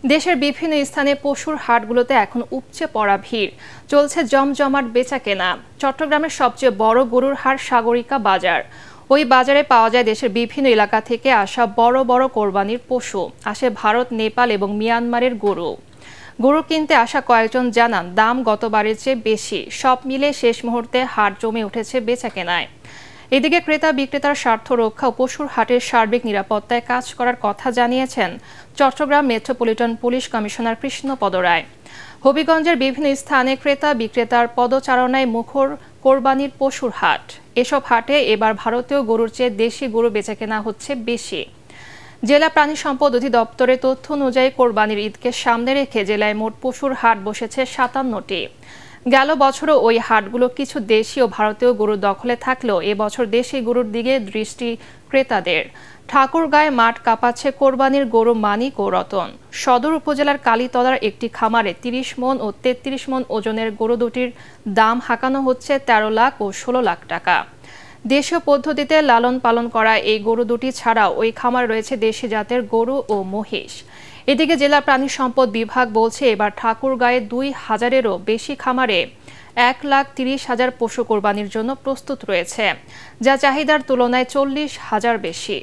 দেশের বিভিন্ন স্থানে পশুর হাটগুলোতে এখন উপচে পড়া ভিড়, চলছে জমজমাট বেচাকেনা। চট্টগ্রামের সবচেয়ে বড় গরুর হাট সাগরিকা বাজার। ওই বাজারে পাওয়া যায় দেশের বিভিন্ন এলাকা থেকে আসা বড় বড় কোরবানির পশু। আসে ভারত, নেপাল এবং মিয়ানমারের গরু। গরু কিনতে আসা কয়েকজন জানান, দাম গতবারের চেয়ে বেশি। সব মিলে শেষ মুহূর্তে হাট জমে উঠেছে বেচাকেনায়। এদিকে ক্রেতা বিক্রেতার স্বার্থ রক্ষা ও পশুর হাটের সার্বিক নিরাপত্তায় কাজ করার কথা জানিয়েছেন Chattogram metropolitan police commissioner Krishnapada Roy. হবিগঞ্জের বিভিন্ন স্থানে ক্রেতা বিক্রেতার পদচারণায় মুখর কোরবানির পশুর হাট। এসব হাটে এবার ভারতীয় গরুর চেয়ে দেশি গরু বেচাকেনা হচ্ছে বেশি। জেলা প্রাণী সম্পদ অধিদপ্তরের তথ্য অনুযায়ী কোরবানির ঈদকে সামনে রেখে জেলায় মোট পশুর হাট বসেছে ৫৭টি। গেল বছরও ওই হাটগুলো কিছু দেশি ও ভারতীয় গরুর দখলে থাকলেও এবছর দেশি গরুর দিকে দৃষ্টি ক্রেতাদের। ঠাকুরগাঁয়ে মাঠ কাঁপাচ্ছে কোরবানির গরু মানিক ও রতন। সদর উপজেলার কালীতলার একটি খামারে ৩০ মণ ও ৩৩ মণ ওজনের গরু দুটির দাম হাঁকানো হচ্ছে ১৩ লাখ ও ১৬ লাখ টাকা। দেশীয় পদ্ধতিতে লালন পালন করা এই গরু দুটি ছাড়াও ওই খামারে রয়েছে দেশি জাতের গরু ও মহিষ। এদিকে জেলা প্রাণী সম্পদ বিভাগ বলছে, এবার ঠাকুরগাঁয়ে ২,০০০-এরও বেশি খামারে ১,৩০,০০০ পশু কোরবানির জন্য প্রস্তুত রয়েছে, যা চাহিদার তুলনায় ৪০,০০০ বেশি।